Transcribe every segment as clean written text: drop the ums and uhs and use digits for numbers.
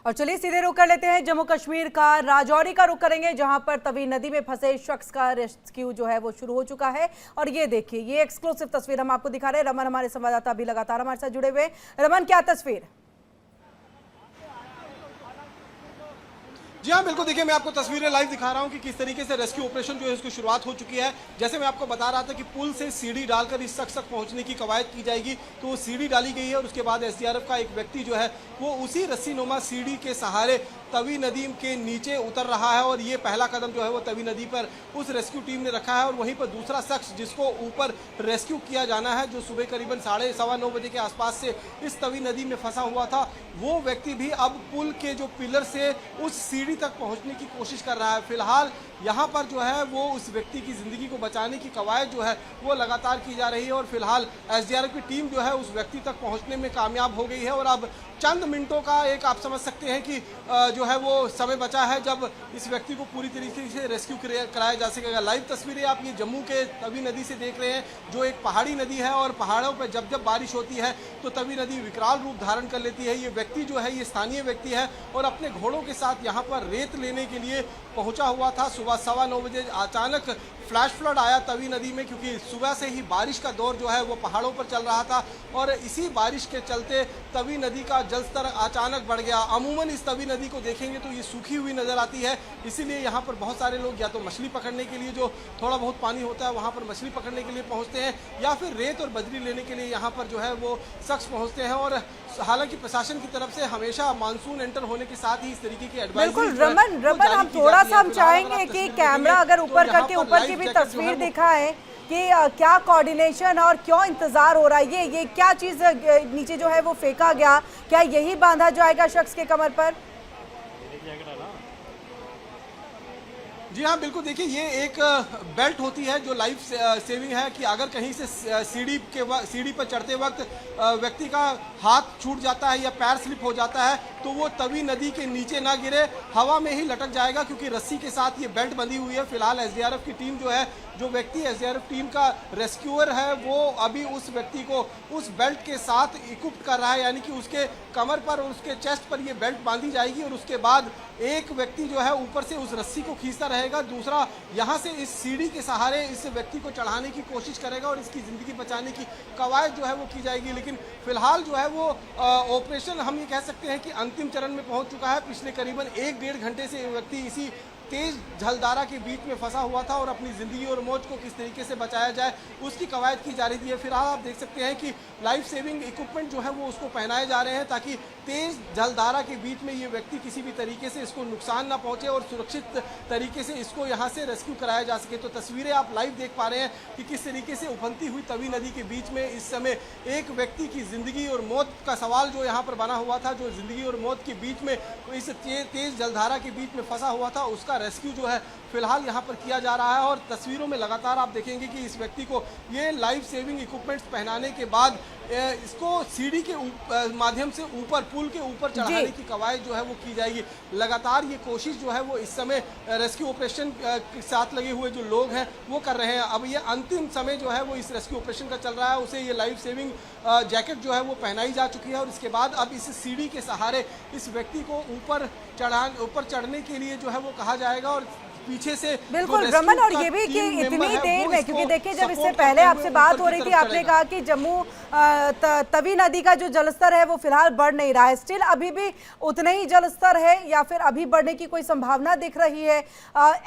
और चलिए सीधे रुख कर लेते हैं जम्मू कश्मीर का, राजौरी का रुख करेंगे, जहां पर तवी नदी में फंसे शख्स का रेस्क्यू जो है वो शुरू हो चुका है। और ये देखिए, ये एक्सक्लूसिव तस्वीर हम आपको दिखा रहे हैं। रमन हमारे संवाददाता अभी लगातार हमारे साथ जुड़े हुए। रमन, क्या तस्वीर? जी हाँ, बिल्कुल। देखिए, मैं आपको तस्वीरें लाइव दिखा रहा हूँ कि किस तरीके से रेस्क्यू ऑपरेशन जो है उसकी शुरुआत हो चुकी है। जैसे मैं आपको बता रहा था कि पुल से सीढ़ी डालकर इस शख्स तक पहुंचने की कवायद की जाएगी, तो वो सीढ़ी डाली गई है और उसके बाद एसडीआरएफ का एक व्यक्ति जो है वो उसी रस्सीनुमा सीढ़ी के सहारे तवी नदी के नीचे उतर रहा है। और ये पहला कदम जो है वो तवी नदी पर उस रेस्क्यू टीम ने रखा है। और वहीं पर दूसरा शख्स जिसको ऊपर रेस्क्यू किया जाना है, जो सुबह करीबन 9:30 बजे के आसपास से इस तवी नदी में फंसा हुआ था, वो व्यक्ति भी अब पुल के जो पिलर से उस सीढ़ी तक पहुंचने की कोशिश कर रहा है। फिलहाल यहाँ पर जो है वो उस व्यक्ति की जिंदगी को बचाने की कवायद जो है वो लगातार की जा रही है। और फिलहाल एसडीआरएफ की टीम जो है उस व्यक्ति तक पहुंचने में कामयाब हो गई है। और अब चंद मिनटों का एक आप समझ सकते हैं कि जो है वो समय बचा है जब इस व्यक्ति को पूरी तरीके से रेस्क्यू कराया जा सकेगा। लाइव तस्वीरें आप ये जम्मू के तवी नदी से देख रहे हैं, जो एक पहाड़ी नदी है। और पहाड़ों पर जब जब बारिश होती है तो तवी नदी विकराल रूप धारण कर लेती है। ये व्यक्ति जो है ये स्थानीय व्यक्ति है और अपने घोड़ों के साथ यहाँ पर रेत लेने के लिए पहुंचा हुआ था। सुबह 9:15 बजे अचानक फ्लैश फ्लड आया तवी नदी में, क्योंकि सुबह से ही बारिश का दौर जो है वो पहाड़ों पर चल रहा था। और इसी बारिश के चलते तवी नदी का जलस्तर अचानक बढ़ गया। अमूमन इस तवी नदी को देखेंगे तो ये सूखी हुई नजर आती है, इसीलिए यहाँ पर बहुत सारे लोग या तो मछली पकड़ने के लिए, जो थोड़ा बहुत पानी होता है वहाँ पर मछली पकड़ने के लिए पहुँचते हैं, या फिर रेत और बजरी लेने के लिए यहाँ पर जो है वो शख्स पहुँचते हैं। और हालांकि प्रशासन की तरफ से हमेशा मानसून एंटर होने के साथ ही इस तरीके की एडवाइजरी। बिल्कुल रमन, हम थोड़ा सा हम चाहेंगे कि कैमरा अगर ऊपर करके ऊपर की भी तस्वीर दिखाएं कि क्या कोऑर्डिनेशन और क्यों इंतजार हो रहा है। ये क्या चीज नीचे जो है वो फेंका गया, क्या यही बांधा जाएगा शख्स के कमर पर? जी हाँ, बिल्कुल। देखिए, ये एक बेल्ट होती है जो लाइफ सेविंग है, कि अगर कहीं से सीढ़ी पर चढ़ते वक्त व्यक्ति का हाथ छूट जाता है या पैर स्लिप हो जाता है तो वो तवी नदी के नीचे ना गिरे, हवा में ही लटक जाएगा, क्योंकि रस्सी के साथ ये बेल्ट बंधी हुई है। फिलहाल एसडीआरएफ की टीम जो है, जो व्यक्ति एसडीआरएफ टीम का रेस्क्यूअर है, वो अभी उस व्यक्ति को उस बेल्ट के साथ इक्विप कर रहा है, यानी कि उसके कमर पर और उसके चेस्ट पर ये बेल्ट बांधी जाएगी। और उसके बाद एक व्यक्ति जो है ऊपर से उस रस्सी को खींचता रहेगा, दूसरा यहाँ से इस सीढ़ी के सहारे इस व्यक्ति को चढ़ाने की कोशिश करेगा और इसकी ज़िंदगी बचाने की कवायद जो है वो की जाएगी। लेकिन फिलहाल जो है वो ऑपरेशन हम ये कह सकते हैं कि अंतिम चरण में पहुंच चुका है। पिछले करीबन 1-1.5 घंटे से ये व्यक्ति इसी तेज जलधारा के बीच में फंसा हुआ था और अपनी जिंदगी और मौत को किस तरीके से बचाया जाए उसकी कवायद की जा रही है। फिलहाल आप देख सकते हैं कि लाइफ सेविंग इक्विपमेंट जो है वो उसको पहनाए जा रहे हैं, ताकि तेज जलधारा के बीच में ये व्यक्ति किसी भी तरीके से इसको नुकसान ना पहुंचे और सुरक्षित तरीके से इसको यहाँ से रेस्क्यू कराया जा सके। तो तस्वीरें आप लाइव देख पा रहे हैं कि किस तरीके से उफनती हुई तवी नदी के बीच में इस समय एक व्यक्ति की जिंदगी और मौत का सवाल जो यहाँ पर बना हुआ था, जो जिंदगी और मौत के बीच में इस तेज जलधारा के बीच में फंसा हुआ था, उसका रेस्क्यू जो है फिलहाल यहाँ पर किया जा रहा है। और तस्वीरों में लगातार आप देखेंगे कि इस व्यक्ति को ये लाइफ सेविंग इक्विपमेंट्स पहनाने के बाद इसको सीढ़ी के माध्यम से ऊपर पुल के ऊपर चढ़ाने की कवायद जो है वो की जाएगी। लगातार ये कोशिश जो है वो इस समय रेस्क्यू ऑपरेशन के साथ लगे हुए जो लोग हैं वो कर रहे हैं। अब ये अंतिम समय जो है वो इस रेस्क्यू ऑपरेशन का चल रहा है, उसे ये लाइफ सेविंग जैकेट जो है वो पहनाई जा चुकी है। और इसके बाद अब इस सीढ़ी के सहारे इस व्यक्ति को ऊपर चढ़ने के लिए जो है वो कहा जाएगा। और पीछे से बिल्कुल रमन, और ये भी कि इतनी देर में, क्योंकि देखिए जब इससे पहले आपसे बात हो रही थी आपने कहा कि जम्मू तवी नदी का जो जलस्तर है वो फिलहाल बढ़ नहीं रहा है, स्टिल अभी भी उतना ही जलस्तर है या फिर अभी बढ़ने की कोई संभावना दिख रही है?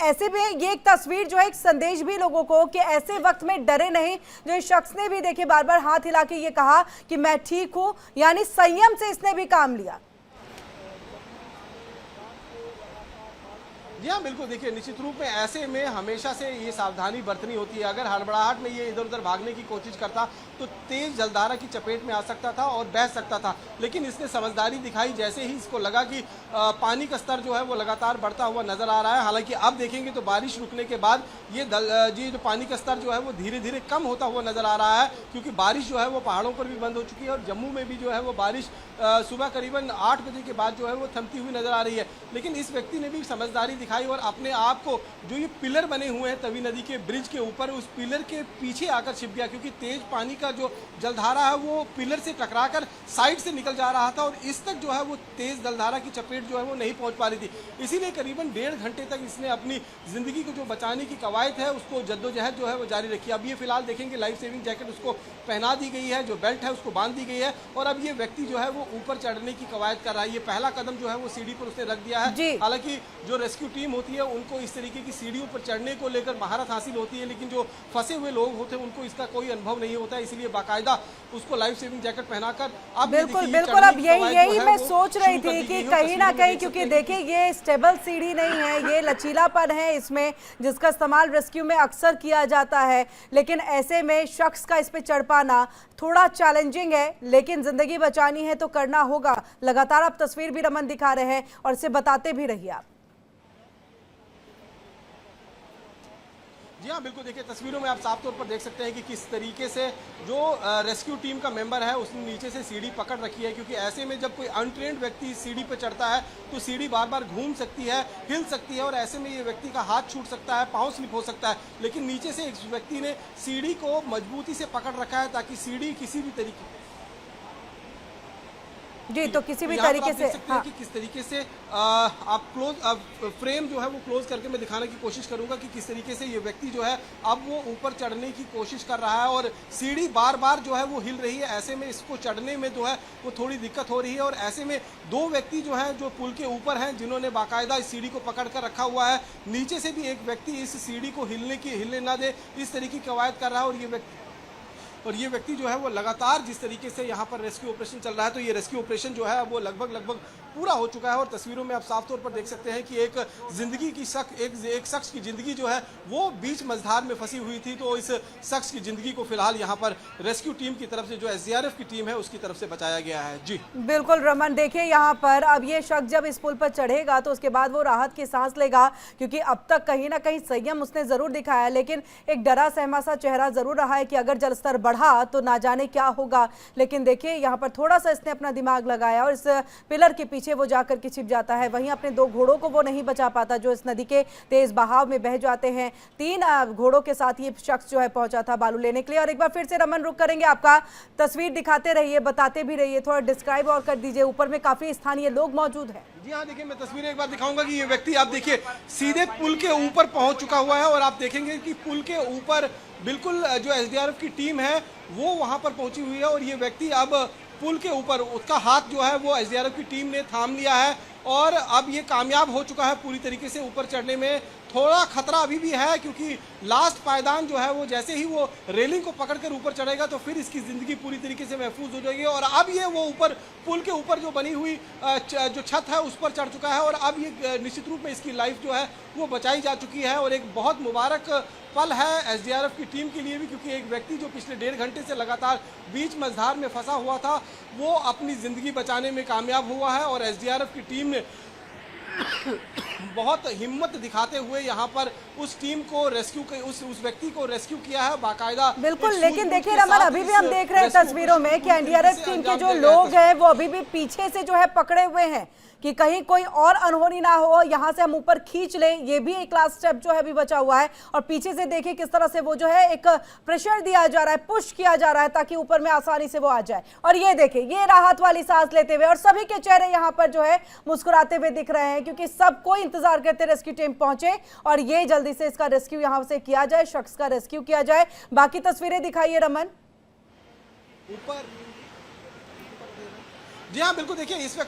ऐसे में ये एक तस्वीर जो है एक संदेश भी लोगों को कि ऐसे वक्त में डरे नहीं। जो इस शख्स ने भी देखिए बार बार हाथ हिला के ये कहा कि मैं ठीक हूं, यानी संयम से इसने भी काम लिया। जी हाँ, बिल्कुल। देखिए, निश्चित रूप में ऐसे में हमेशा से ये सावधानी बरतनी होती है। अगर हड़बड़ाहट में ये इधर उधर भागने की कोशिश करता तो तेज जलधारा की चपेट में आ सकता था और बह सकता था। लेकिन इसने समझदारी दिखाई, जैसे ही इसको लगा कि पानी का स्तर जो है वो लगातार बढ़ता हुआ नजर आ रहा है। हालांकि अब देखेंगे तो बारिश रुकने के बाद ये जो पानी का स्तर जो है वो धीरे धीरे कम होता हुआ नजर आ रहा है, क्योंकि बारिश जो है वो पहाड़ों पर भी बंद हो चुकी है और जम्मू में भी जो है वो बारिश सुबह करीबन 8 बजे के बाद जो है वो थमती हुई नजर आ रही है। लेकिन इस व्यक्ति ने भी समझदारी दिखाई और अपने आप को, जो ये पिलर बने हुए हैं तवी नदी के ब्रिज के ऊपर, उस पिलर के पीछे आकर छिप गया, क्योंकि तेज पानी का जो जलधारा है वो पिलर से टकराकर साइड से निकल जा रहा था और इस तक जो है वो तेज जलधारा की चपेट जो है वो नहीं पहुंच पा रही थी। इसीलिए करीबन 1.5 घंटे तक इसने अपनी जिंदगी को जो बचाने की कवायद है उसको जद्दोजहद जो है वो जारी रखी। अब ये फिलहाल देखेंगे लाइफ सेविंग जैकेट उसको पहना दी गई है, जो बेल्ट है उसको बांध दी गई है और अब ये व्यक्ति जो है वो ऊपर चढ़ने की कवायद कर रहा है। ये पहला कदम जो है वो सीढ़ी पर उसने रख दिया है। हालांकि जो रेस्क्यू टीम होती है उनको इस तरीके की सीढ़ियों पर चढ़ने को लेकर महारत हासिल होती है, लेकिन जो फंसे हुए लोग होते हैं उनको इसका कोई अनुभव नहीं होता है, इसलिए बाकायदा उसको लाइफ सेविंग जैकेट पहनाकर अब बिल्कुल बिल्कुल अब यही मैं सोच रही थी कि कहीं ना कहीं, क्योंकि देखिए ये स्टेबल सीढ़ी नहीं है, ये लचीलापन है इसमें जिसका इस्तेमाल रेस्क्यू में अक्सर किया जाता है, लेकिन ऐसे में शख्स का इस पे चढ़ पाना थोड़ा चैलेंजिंग है, लेकिन जिंदगी बचानी है तो करना होगा। लगातार आप तस्वीर भी रमन दिखा रहे हैं और इसे बताते भी रहिए आप। जी हाँ बिल्कुल, देखिए तस्वीरों में आप साफ तौर पर देख सकते हैं कि किस तरीके से जो रेस्क्यू टीम का मेंबर है उसने नीचे से सीढ़ी पकड़ रखी है, क्योंकि ऐसे में जब कोई अनट्रेन्ड व्यक्ति सीढ़ी पर चढ़ता है तो सीढ़ी बार बार घूम सकती है, हिल सकती है और ऐसे में ये व्यक्ति का हाथ छूट सकता है, पाँव स्लिप हो सकता है। लेकिन नीचे से एक व्यक्ति ने सीढ़ी को मजबूती से पकड़ रखा है ताकि सीढ़ी किसी भी तरीके जी, तो किसी भी तरीके से सकते हैं कि किस तरीके से आप फ्रेम जो है वो क्लोज करके मैं दिखाने की कोशिश करूंगा कि किस तरीके से ये व्यक्ति जो है अब वो ऊपर चढ़ने की कोशिश कर रहा है और सीढ़ी बार बार जो है वो हिल रही है। ऐसे में इसको चढ़ने में जो है वो थोड़ी दिक्कत हो रही है और ऐसे में 2 व्यक्ति जो है जो पुल के ऊपर हैं जिन्होंने बाकायदा इस सीढ़ी को पकड़ कर रखा हुआ है, नीचे से भी एक व्यक्ति इस सीढ़ी को हिलने ना दे इस तरीके की कवायद कर रहा है और ये व्यक्ति जो है वो लगातार जिस तरीके से यहाँ पर रेस्क्यू ऑपरेशन चल रहा है, तो ये रेस्क्यू ऑपरेशन जो है वो लगभग पूरा हो चुका है और तस्वीरों में आप साफ तौर पर देख सकते हैं कि एक शख्स की जिंदगी जो है वो बीच मझधार में फंसी हुई थी, तो इस शख्स की जिंदगी को फिलहाल यहाँ पर रेस्क्यू टीम की तरफ से जो SDRF की टीम है उसकी तरफ से बचाया गया है। जी बिल्कुल रमन, देखिए यहाँ पर अब ये शख्स जब इस पुल पर चढ़ेगा तो उसके बाद वो राहत की सांस लेगा, क्योंकि अब तक कहीं ना कहीं संयम उसने जरूर दिखाया, लेकिन एक डरा सहमा सा चेहरा जरूर रहा है कि अगर जलस्तर बढ़ा तो ना जाने क्या होगा। लेकिन देखिए यहाँ पर थोड़ा सा इसने अपना दिमाग लगाया और इस पिलर के पीछे वो जाकर के छिप जाता है। वहीं अपने 2 घोड़ों को वो नहीं बचा पाता जो इस नदी के तेज बहाव में बह जाते हैं। 3 घोड़ों के साथ ये शख्स जो है पहुंचा था बालू लेने के लिए। और एक बार फिर से रमन रुक करेंगे आपका, तस्वीर दिखाते रहिए, बताते भी रहिए, थोड़ा डिस्क्राइब और कर दीजिए। ऊपर में काफी स्थानीय लोग मौजूद हैं। जी हाँ, देखिए मैं तस्वीरें एक बार दिखाऊंगा कि ये व्यक्ति आप देखिए सीधे पुल के ऊपर पहुंच चुका हुआ है और आप देखेंगे कि पुल के ऊपर बिल्कुल जो SDRF की टीम है वो वहां पर पहुंची हुई है और ये व्यक्ति अब पुल के ऊपर, उसका हाथ जो है वो SDRF की टीम ने थाम लिया है और अब ये कामयाब हो चुका है पूरी तरीके से ऊपर चढ़ने में। थोड़ा खतरा अभी भी है क्योंकि लास्ट पायदान जो है वो जैसे ही वो रेलिंग को पकड़कर ऊपर चढ़ेगा तो फिर इसकी ज़िंदगी पूरी तरीके से महफूज हो जाएगी और अब ये वो ऊपर पुल के ऊपर जो बनी हुई जो छत है उस पर चढ़ चुका है और अब ये निश्चित रूप में इसकी लाइफ जो है वो बचाई जा चुकी है और एक बहुत मुबारक पल है SDRF की टीम के लिए भी, क्योंकि एक व्यक्ति जो पिछले 1.5 घंटे से लगातार बीच मझधार में फंसा हुआ था वो अपनी ज़िंदगी बचाने में कामयाब हुआ है और SDRF की टीम ने बहुत हिम्मत दिखाते हुए यहाँ पर उस टीम को रेस्क्यू उस व्यक्ति को रेस्क्यू किया है बाकायदा। बिल्कुल, लेकिन देखिए रमन, अभी भी हम देख रहे हैं तस्वीरों में कि NDRF टीम के जो लोग हैं वो अभी भी पीछे से जो है पकड़े हुए हैं कि कहीं कोई और अनहोनी ना हो, यहाँ से हम ऊपर खींच लें। ये भी एक लास्ट स्टेप जो है अभी बचा हुआ है और पीछे से देखिए किस तरह से वो जो है एक प्रेशर दिया जा रहा है, पुश किया जा रहा है ताकि ऊपर में आसानी से वो आ जाए। और ये देखिए ये राहत वाली सांस लेते हुए और सभी के चेहरे यहाँ पर जो है मुस्कुराते हुए दिख रहे हैं, क्योंकि सब कोई इंतजार करते रेस्क्यू टीम पहुंचे और ये जल्दी से इसका रेस्क्यू यहाँ से किया जाए, शख्स का रेस्क्यू किया जाए। बाकी तस्वीरें दिखाइए रमन। ऊपर जी हाँ बिल्कुल, देखिए इस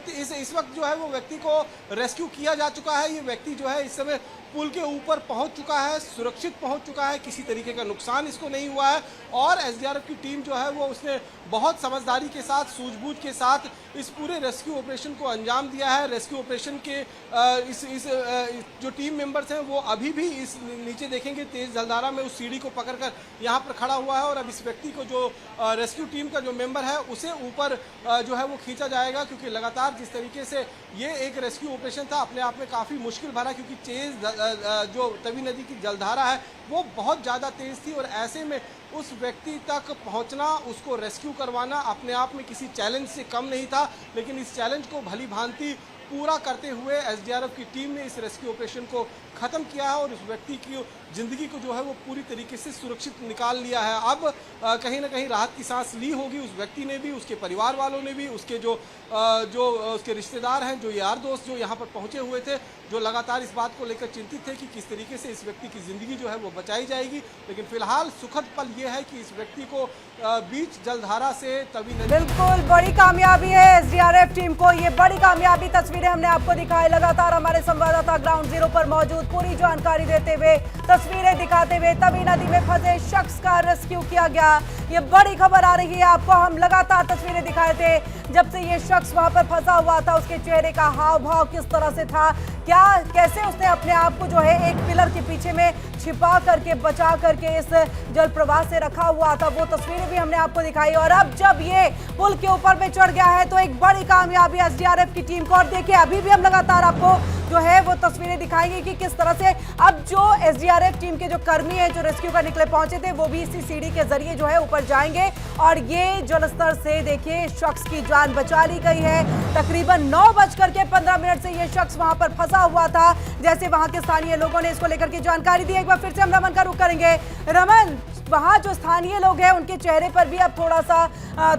वक्त जो है वो व्यक्ति को रेस्क्यू किया जा चुका है। ये व्यक्ति जो है इस समय पुल के ऊपर पहुंच चुका है, सुरक्षित पहुंच चुका है, किसी तरीके का नुकसान इसको नहीं हुआ है और SDRF की टीम जो है वो उसने बहुत समझदारी के साथ, सूझबूझ के साथ इस पूरे रेस्क्यू ऑपरेशन को अंजाम दिया है। रेस्क्यू ऑपरेशन के जो टीम मेंबर्स हैं वो अभी भी इस नीचे देखेंगे तेज जलधारा में उस सीढ़ी को पकड़कर यहाँ पर खड़ा हुआ है और अब इस व्यक्ति को जो रेस्क्यू टीम का जो मेंबर है उसे ऊपर जो है वो खींचा जाएगा, क्योंकि लगातार जिस तरीके से ये एक रेस्क्यू ऑपरेशन था अपने आप में काफ़ी मुश्किल भरा, क्योंकि तेज जो तवी नदी की जलधारा है वो बहुत ज़्यादा तेज़ थी और ऐसे में उस व्यक्ति तक पहुंचना, उसको रेस्क्यू करवाना अपने आप में किसी चैलेंज से कम नहीं था। लेकिन इस चैलेंज को भली भांति पूरा करते हुए एसडीआरएफ की टीम ने इस रेस्क्यू ऑपरेशन को ख़त्म किया है और उस व्यक्ति की ज़िंदगी को जो है वो पूरी तरीके से सुरक्षित निकाल लिया है। अब कहीं ना कहीं राहत की सांस ली होगी उस व्यक्ति ने भी, उसके परिवार वालों ने भी, उसके जो उसके रिश्तेदार हैं, जो यार दोस्त जो यहाँ पर पहुँचे हुए थे, जो लगातार इस बात को लेकर चिंतित थे कि किस तरीके से इस व्यक्ति की ज़िंदगी जो है वो बचाई जाएगी। लेकिन फिलहाल सुखद पल ये है कि इस व्यक्ति को बीच जलधारा से तवी नदी। बिल्कुल बड़ी कामयाबी है एसडीआरएफ टीम को, ये बड़ी कामयाबी। तस्वीरें हमने आपको दिखाई, लगातार हमारे संवाददाता ग्राउंड जीरो पर मौजूद पूरी जानकारी देते हुए, तस्वीरें दिखाते हुए तवी नदी में फंसे शख्स का रेस्क्यू किया गया। ये बड़ी खबर आ रही है आपको, हम लगातार तस्वीरें दिखाए थे जब से ये शख्स वहां पर फंसा हुआ था, उसके चेहरे का हाव भाव किस तरह से था, क्या कैसे उसने अपने आप को जो है एक पिलर के पीछे में छिपा करके बचा करके इस जल प्रवाह से रखा हुआ था, वो तस्वीरें भी हमने आपको दिखाई। और अब जब ये पुल के ऊपर में चढ़ गया है तो एक बड़ी कामयाबी एसडीआरएफ की टीम को। और देखिए अभी भी हम लगातार आपको जो है वो तस्वीरें दिखाएंगे कि किस तरह से अब जो एसडीआरएफ टीम के जो कर्मी हैं जो रेस्क्यू कर निकले पहुंचे थे, वो भी इसी सीढ़ी के जरिए जो है ऊपर जाएंगे और ये जलस्तर से देखिए शख्स की जान बचा ली गई है। तकरीबन 9:15 से ये शख्स वहां पर फंसा हुआ था, जैसे वहां के स्थानीय लोगों ने इसको लेकर के जानकारी दी। एक बार फिर से हम रमन का रुख करेंगे। रमन, वहां जो स्थानीय लोग हैं उनके चेहरे पर भी अब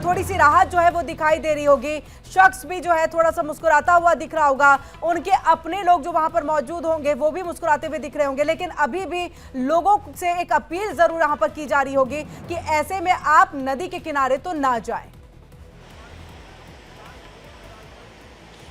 थोड़ी सी राहत जो है वो दिखाई दे रही होगी, शख्स भी जो है थोड़ा सा मुस्कुराता हुआ दिख रहा होगा, उनके अपने लोग जो वहां पर मौजूद होंगे वो भी मुस्कुराते हुए दिख रहे होंगे। लेकिन अभी भी लोगों से एक अपील जरूर यहां पर की जा रही होगी कि ऐसे में आप नदी के किनारे तो ना जाएं।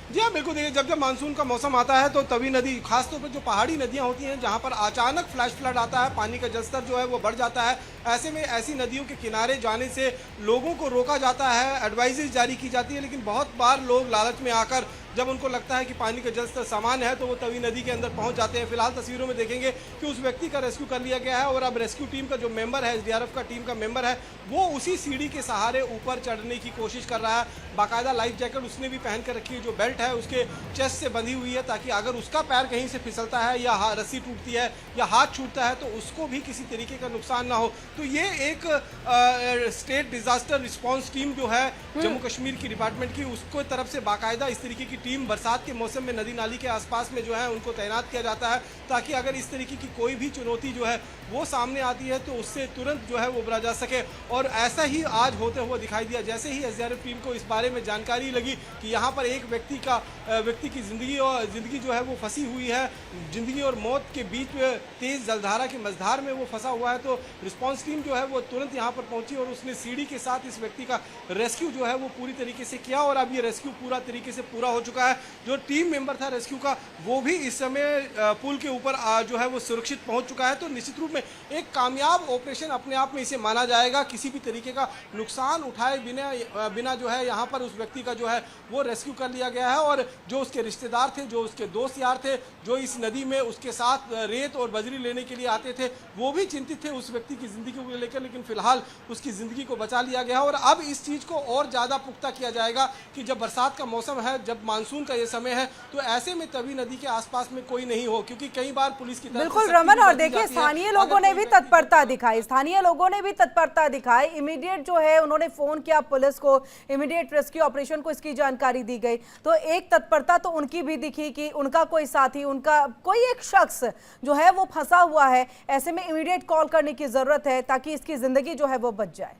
जी हाँ, बिल्कुल। देखिए जब मानसून का मौसम आता है तो तवी नदी, खासतौर पर जो पहाड़ी नदियाँ होती हैं जहाँ पर अचानक फ्लैश फ्लड आता है, पानी का जलस्तर जो है वो बढ़ जाता है, ऐसे में ऐसी नदियों के किनारे जाने से लोगों को रोका जाता है, एडवाइजरी जारी की जाती है। लेकिन बहुत बार लोग लालच में आकर जब उनको लगता है कि पानी का जलस्तर सामान्य है तो वो तवी नदी के अंदर पहुंच जाते हैं। फिलहाल तस्वीरों में देखेंगे कि उस व्यक्ति का रेस्क्यू कर लिया गया है और अब रेस्क्यू टीम का जो मेंबर है, एसडीआरएफ का टीम का मेंबर है, वो उसी सीढ़ी के सहारे ऊपर चढ़ने की कोशिश कर रहा है। बाकायदा लाइफ जैकेट उसने भी पहन कर रखी है, जो बेल्ट है उसके चेस्ट से बंधी हुई है, ताकि अगर उसका पैर कहीं से फिसलता है या रस्सी टूटती है या हाथ छूटता है तो उसको भी किसी तरीके का नुकसान ना हो। तो ये एक स्टेट डिजास्टर रिस्पॉन्स टीम जो है जम्मू कश्मीर की डिपार्टमेंट की, उसको तरफ से बाकायदा इस तरीके की टीम बरसात के मौसम में नदी नाली के आसपास में जो है उनको तैनात किया जाता है, ताकि अगर इस तरीके की कोई भी चुनौती जो है वो सामने आती है तो उससे तुरंत जो है वो उबरा जा सके। और ऐसा ही आज होते हुए दिखाई दिया। जैसे ही एसडीआरएफ टीम को इस बारे में जानकारी लगी कि यहाँ पर एक व्यक्ति की ज़िंदगी जो है वो फंसी हुई है, ज़िंदगी और मौत के बीच में तेज़ जलधारा की मझधार में वो फंसा हुआ है, तो रिस्पॉन्स टीम जो है वो तुरंत यहाँ पर पहुँची और उसने सीढ़ी के साथ इस व्यक्ति का रेस्क्यू जो है वो पूरी तरीके से किया। और अब ये रेस्क्यू पूरा तरीके से पूरा हो चुका है। जो टीम मेंबर था रेस्क्यू का वो भी इस समय पुल के ऊपर जो है वो सुरक्षित पहुँच चुका है। तो निश्चित रूप में एक कामयाब ऑपरेशन अपने आप में इसे माना जाएगा। किसी भी तरीके का नुकसान उठाए बिना जो है यहाँ पर उस व्यक्ति का जो है वो रेस्क्यू कर लिया गया है। और जो उसके रिश्तेदार थे, जो उसके दोस्त यार थे, जो इस नदी में उसके साथ रेत और बजरी लेने के लिए आते थे, वो भी चिंतित थे उस व्यक्ति की ज़िंदगी को लेकर। लेकिन फिलहाल उसकी ज़िंदगी को बचा लिया गया और अब इस चीज़ को और ज़्यादा पुख्ता किया जाएगा कि जब बरसात का मौसम है, जब मानसून का ये समय है, तो ऐसे में तवी नदी के आसपास में कोई नहीं हो, क्योंकि कई बार पुलिस की तरफ से बिल्कुल रमन। और देखिए स्थानीय लोगों ने भी तत्परता दिखाई, इमीडिएट जो है उन्होंने फोन किया पुलिस को, इमीडिएट रेस्क्यू ऑपरेशन को इसकी जानकारी दी गई। तो एक तत्परता तो उनकी भी दिखी कि उनका कोई साथी, उनका कोई एक शख्स जो है वो फंसा हुआ है, ऐसे में इमीडिएट कॉल करने की जरूरत है ताकि इसकी जिंदगी जो है वो बच जाए।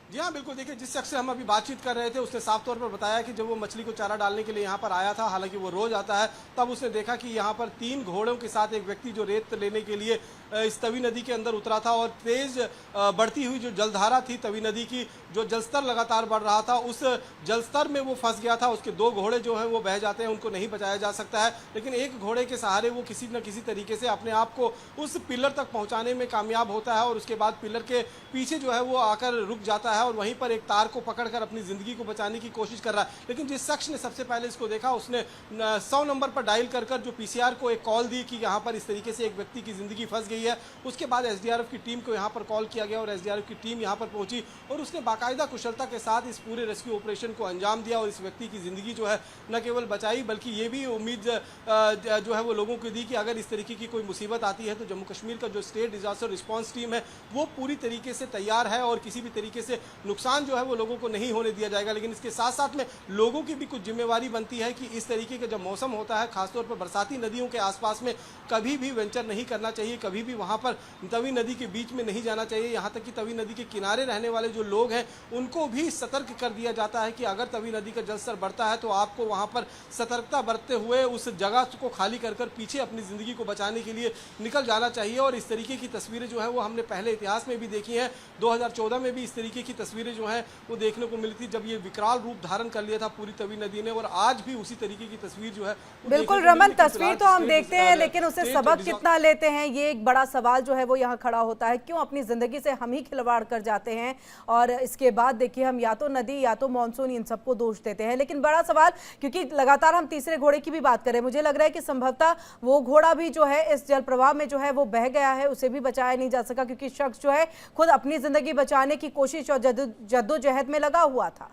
जी हाँ, बिल्कुल। देखिए जिस शख्स से हम अभी बातचीत कर रहे थे उसने साफ तौर पर बताया कि जब वो मछली को चारा डालने के लिए यहाँ पर आया था, हालांकि वो रोज आता है, तब उसने देखा कि यहाँ पर 3 घोड़ों के साथ एक व्यक्ति जो रेत लेने के लिए इस तवी नदी के अंदर उतरा था और तेज बढ़ती हुई जो जलधारा थी तवी नदी की, जो जलस्तर लगातार बढ़ रहा था, उस जलस्तर में वो फंस गया था। उसके 2 घोड़े जो है वो बह जाते हैं, उनको नहीं बचाया जा सकता है, लेकिन एक घोड़े के सहारे वो किसी न किसी तरीके से अपने आप को उस पिलर तक पहुँचाने में कामयाब होता है और उसके बाद पिलर के पीछे जो है वो आकर रुक जाता है और वहीं पर एक तार को पकड़कर अपनी जिंदगी को बचाने की कोशिश कर रहा है। लेकिन जिस शख्स ने सबसे पहले इसको देखा उसने 100 नंबर पर डायल कर जो पीसीआर को एक कॉल दी कि यहाँ पर इस तरीके से एक व्यक्ति की जिंदगी फंस गई है। उसके बाद एसडीआरएफ की टीम को यहाँ पर कॉल किया गया और एसडीआरएफ की टीम यहाँ पर पहुंची और उसने बाकायदा कुशलता के साथ इस पूरे रेस्क्यू ऑपरेशन को अंजाम दिया और इस व्यक्ति की जिंदगी जो है न केवल बचाई बल्कि ये भी उम्मीद जो है वो लोगों को दी कि अगर इस तरीके की कोई मुसीबत आती है तो जम्मू कश्मीर का जो स्टेट डिजास्टर रिस्पांस टीम है वो पूरी तरीके से तैयार है और किसी भी तरीके से नुकसान जो है वो लोगों को नहीं होने दिया जाएगा। लेकिन इसके साथ साथ में लोगों की भी कुछ जिम्मेवारी बनती है कि इस तरीके का जब मौसम होता है, खासतौर पर बरसाती नदियों के आसपास में कभी भी वेंचर नहीं करना चाहिए, कभी भी वहां पर तवी नदी के बीच में नहीं जाना चाहिए। यहाँ तक कि तवी नदी के किनारे रहने वाले जो लोग हैं उनको भी सतर्क कर दिया जाता है कि अगर तवी नदी का जलस्तर बढ़ता है तो आपको वहां पर सतर्कता बरतते हुए उस जगह को खाली कर पीछे अपनी जिंदगी को बचाने के लिए निकल जाना चाहिए। और इस तरीके की तस्वीरें जो है वो हमने पहले इतिहास में भी देखी हैं। 2014 में भी इस तरीके की तस्वीरें जो हैं वो देखने को मिली थी जब ये विकराल रूप धारण कर लिया था पूरी तवी नदी ने, और आज भी उसी तरीके की तस्वीर जो है बिल्कुल रमन, तस्वीर तो हम देखते हैं लेकिन उसे सबक कितना लेते हैं ये एक बड़ा सवाल जो है वो यहाँ खड़ा होता है। क्यों अपनी जिंदगी से हम ही खिलवाड़ कर जाते हैं और इसके बाद देखिए हम या तो नदी या तो मानसून इन सबको दोष देते हैं। लेकिन बड़ा सवाल, क्योंकि लगातार हम तीसरे घोड़े की भी बात करें, मुझे लग रहा है कि संभवतः वो घोड़ा भी जो है इस जल प्रवाह में जो है वो बह गया है, उसे भी बचाया नहीं जा सका क्योंकि शख्स जो है खुद अपनी जिंदगी बचाने की कोशिश और जद्दोजहद में लगा हुआ था।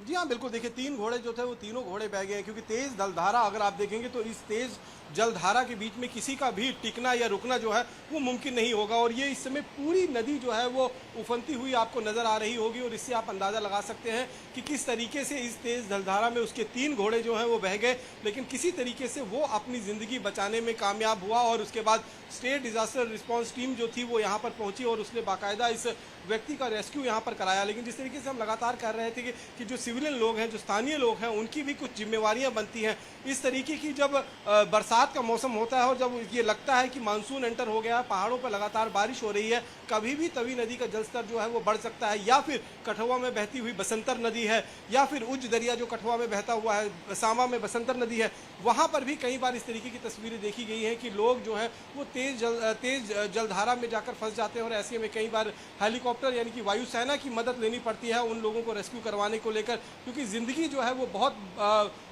जी हाँ बिल्कुल, देखिए 3 घोड़े जो थे वो तीनों घोड़े बह गए क्योंकि तेज जलधारा अगर आप देखेंगे तो इस तेज जलधारा के बीच में किसी का भी टिकना या रुकना जो है वो मुमकिन नहीं होगा। और ये इस समय पूरी नदी जो है वो उफनती हुई आपको नजर आ रही होगी और इससे आप अंदाजा लगा सकते हैं कि किस तरीके से इस तेज जलधारा में उसके 3 घोड़े जो हैं वो बह गए, लेकिन किसी तरीके से वो अपनी जिंदगी बचाने में कामयाब हुआ। और उसके बाद स्टेट डिजास्टर रिस्पॉन्स टीम जो थी वो यहाँ पर पहुंची और उसने बाकायदा इस व्यक्ति का रेस्क्यू यहाँ पर कराया। लेकिन जिस तरीके से हम लगातार कर रहे थे कि जो सिविलियन लोग हैं, जो स्थानीय लोग हैं, उनकी भी कुछ जिम्मेवारियां बनती हैं। इस तरीके की जब बरसात का मौसम होता है और जब ये लगता है कि मानसून एंटर हो गया है, पहाड़ों पर लगातार बारिश हो रही है, कभी भी तवी नदी का जलस्तर जो है वो बढ़ सकता है, या फिर कठुआ में बहती हुई बसंतर नदी है, या फिर उज्ज दरिया जो कठुआ में बहता हुआ है, सांबा में बसंतर नदी है, वहाँ पर भी कई बार इस तरीके की तस्वीरें देखी गई हैं कि लोग जो है वो तेज जलधारा में जाकर फंस जाते हैं। और ऐसे में कई बार हेलीकॉप्टर यानी कि वायुसेना की मदद लेनी पड़ती है उन लोगों को रेस्क्यू करवाने को लेकर, क्योंकि ज़िंदगी जो है वो बहुत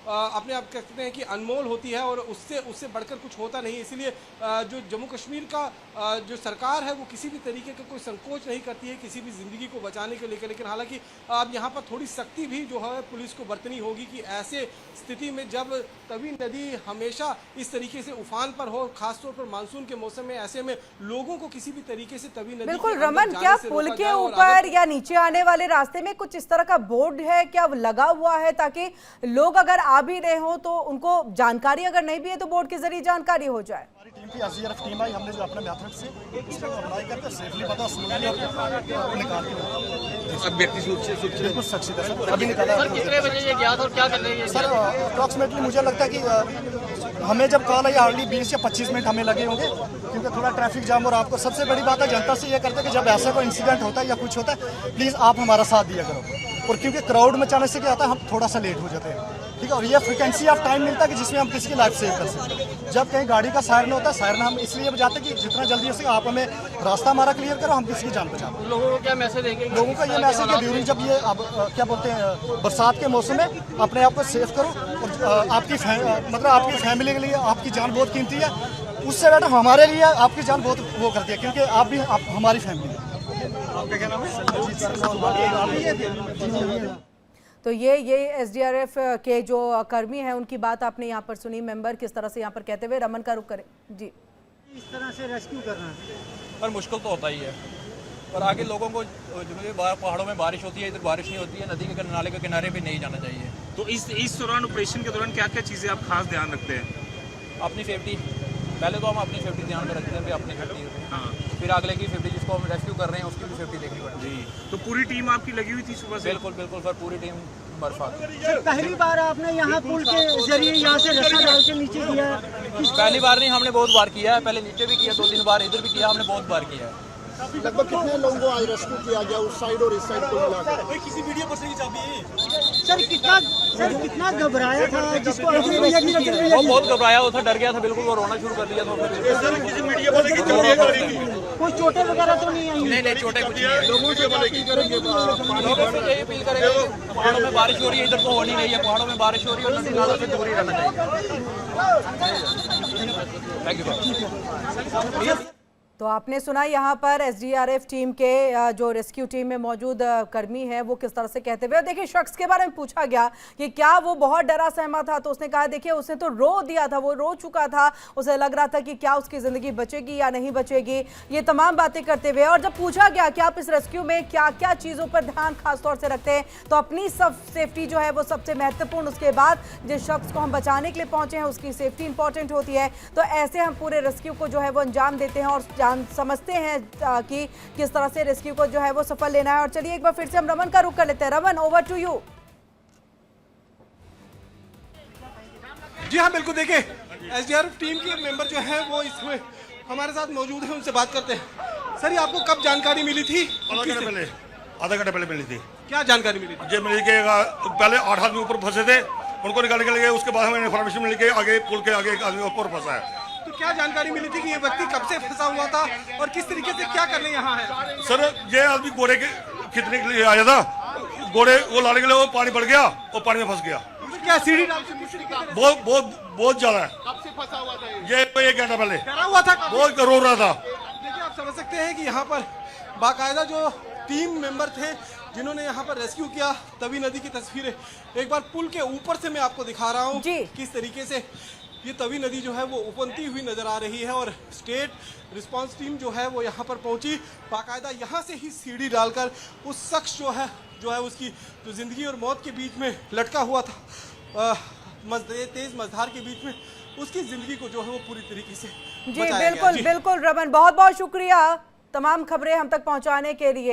अपने आप कहते हैं कि अनमोल होती है और उससे बढ़कर कुछ होता नहीं। इसलिए जो जम्मू कश्मीर का जो सरकार है वो किसी भी तरीके का कोई संकोच नहीं करती है किसी भी ज़िंदगी को बचाने के लेकर। लेकिन हालांकि अब यहाँ पर थोड़ी सख्ती भी जो है पुलिस को बरतनी होगी कि ऐसे स्थिति में जब तवी नदी हमेशा इस तरीके से उफान पर हो, खासतौर पर मानसून के मौसम में, ऐसे में लोगों को किसी भी तरीके से तवी नदी बिल्कुल रमन, क्या पुल के ऊपर या नीचे आने वाले रास्ते में कुछ इस तरह का बोर्ड है क्या लगा हुआ है ताकि लोग अगर आ भी रहे हो तो उनको जानकारी, अगर नहीं भी है तो बोर्ड के जरिए जानकारी हो जाए? हमारी टीम की एसडीआरएफ टीम आई, हमने जो अपने मेथड से उसको अप्लाई करके सेफली पता स्मूथली और निकाल के अब व्यक्ति सुरक्षित बिल्कुल सुरक्षित है सर। अभी निकाला सर कितने बजे ये गया था और क्या कर रहे हैं सर? अप्रॉक्सीमेटली मुझे लगता है कि हमें जब कॉल आई हार्डली 20 या 25 मिनट हमें लगे होंगे क्योंकि थोड़ा ट्रैफिक जाम। और आपको सबसे बड़ी बात है जनता से ये करते हैं कि जब ऐसा कोई इंसिडेंट होता है या कुछ होता है प्लीज़ आप हमारा साथ दिया करो। और क्योंकि क्राउड में जाने से क्या होता है हम थोड़ा सा लेट हो जाते हैं, ठीक है। और ये फ्रिक्वेंसी ऑफ टाइम मिलता है कि जिसमें हम किसी की लाइफ सेव कर सकें। जब कहीं गाड़ी का सायरन होता है, सायरन हम इसलिए बजाते हैं कि जितना जल्दी हो सके आप हमें रास्ता हमारा क्लियर करो, हम किसी की जान बचाओ। लोगों को क्या मैसेज देंगे? लोगों का ये मैसेज है ड्यूरिंग जब ये अब क्या बोलते हैं बरसात के मौसम में अपने आप को सेफ करो और आपकी फैमिली के लिए आपकी जान बहुत कीमती है। उससे बेटर हमारे लिए आपकी जान बहुत वो करती है क्योंकि आप भी हमारी फैमिली है। आपका क्या नाम है? तो ये एसडीआरएफ के जो कर्मी हैं उनकी बात आपने यहाँ पर सुनी, मेंबर किस तरह से यहाँ पर कहते हुए। रमन का रुख करें जी। इस तरह से रेस्क्यू करना पर मुश्किल तो होता ही है, पर आगे लोगों को जो पहाड़ों में बारिश होती है, इधर बारिश नहीं होती है, नदी के नाले के किनारे पे नहीं जाना चाहिए। तो इस दौरान ऑपरेशन के दौरान क्या क्या चीज़ें आप खास ध्यान रखते हैं? अपनी सेफ्टी, पहले तो हम अपनी सेफ्टी ध्यान में रखते हैं कि अपनी सेफ्टी, हाँ, फिर अगले की सेफ्टी जिसको हम रेस्क्यू कर रहे हैं उसकी भी सेफ्टी देखनी पड़ती है। जी, तो पूरी टीम आपकी लगी हुई थी सुबह से? बिल्कुल बिल्कुल सर, पूरी टीम बर्फात। सर पहली बार आपने यहाँ पुल के जरिए यहाँ से रास्ता डाल के नीचे किया है? पहली बार नहीं, हमने बहुत बार किया है, पहले नीचे भी किया, 2-3 बार इधर भी किया, हमने बहुत बार किया है। लगभग कितने लोगों को आज रेस्क्यू किया गया उस साइड और इस साइड को मिलाकर? किसी वीडियो पर से चाबी सर कितना घबराया था जिसको आपने भैया की वो बहुत घबराया हुआ था, डर गया था बिल्कुल, वो रोना शुरू कर दिया था। कोई चोटें वगैरह तो नहीं आई? नहीं छोटे कुछ नहीं है। लोगों से बातचीत करेंगे लोगों से यही अपील करेंगे कि पहाड़ों में बारिश हो रही है, इधर तो हो नहीं रही है, पहाड़ों में बारिश हो रही है और नदी नालों से दूर ही रहना चाहिए। Thank you. तो आपने सुना यहाँ पर एसडीआरएफ टीम के जो रेस्क्यू टीम में मौजूद कर्मी है वो किस तरह से कहते हुए। और देखिए शख्स के बारे में पूछा गया कि क्या वो बहुत डरा सहमा था, तो उसने कहा देखिए उसने तो रो दिया था, वो रो चुका था, उसे लग रहा था कि क्या उसकी ज़िंदगी बचेगी या नहीं बचेगी, ये तमाम बातें करते हुए। और जब पूछा गया कि आप इस रेस्क्यू में क्या क्या चीज़ों पर ध्यान खासतौर से रखते हैं, तो अपनी सब सेफ्टी जो है वो सबसे महत्वपूर्ण, उसके बाद जिस शख्स को हम बचाने के लिए पहुँचे हैं उसकी सेफ्टी इंपॉर्टेंट होती है। तो ऐसे हम पूरे रेस्क्यू को जो है वो अंजाम देते हैं और समझते हैं कि किस तरह से रेस्क्यू को जो है वो सफल लेना है। और चलिए एक बार फिर से हम रमन का रुख कर लेते हैं। Raman, over to you. जी हाँ बिल्कुल, देखिए एसडीआरएफ टीम के मेंबर जो है वो इसमें हमारे साथ मौजूद है, उनसे बात करते हैं। सर, ये आपको कब जानकारी मिली थी? आधा घंटे पहले मिली थी। क्या जानकारी मिली थी? ये मिली कि पहले 8 आदमी ऊपर फंसे थे, उनको निकाल के ले गए। उसके बाद हमें इन्फॉर्मेशन मिली कि आगे पुल के आगे एक आदमी ऊपर फंसा है। तो क्या जानकारी मिली थी कि ये व्यक्ति कब से फंसा हुआ था और किस तरीके से क्या करने यहाँ है? सर, ये आदमी घोड़े के खींचने के लिए आया था, घोड़े वो लाने के लिए वो पानी बढ़ गया और पानी में फंस गया। तो क्या सीढ़ी डाल से किस तरीके से बहुत ज्यादा है। कब से फंसा हुआ था ये 1 घंटा पहले डरा हुआ था? बहुत रो रहा था। देखिए आप समझ सकते हैं कि यहाँ पर बाकायदा जो टीम मेंबर थे जिन्होंने यहाँ पर रेस्क्यू किया। तवी नदी की तस्वीरें एक बार पुल के ऊपर से मैं आपको दिखा रहा हूँ किस तरीके से ये तवी नदी जो है वो उफनती हुई नजर आ रही है। और स्टेट रिस्पांस टीम जो है वो यहाँ पर पहुंची, बाकायदा यहाँ से ही सीढ़ी डालकर उस शख्स जो है उसकी जो जिंदगी और मौत के बीच में लटका हुआ था, तेज मझधार के बीच में, उसकी जिंदगी को जो है वो पूरी तरीके से जी बिल्कुल बिल्कुल रमन, बहुत बहुत शुक्रिया तमाम खबरें हम तक पहुंचाने के लिए।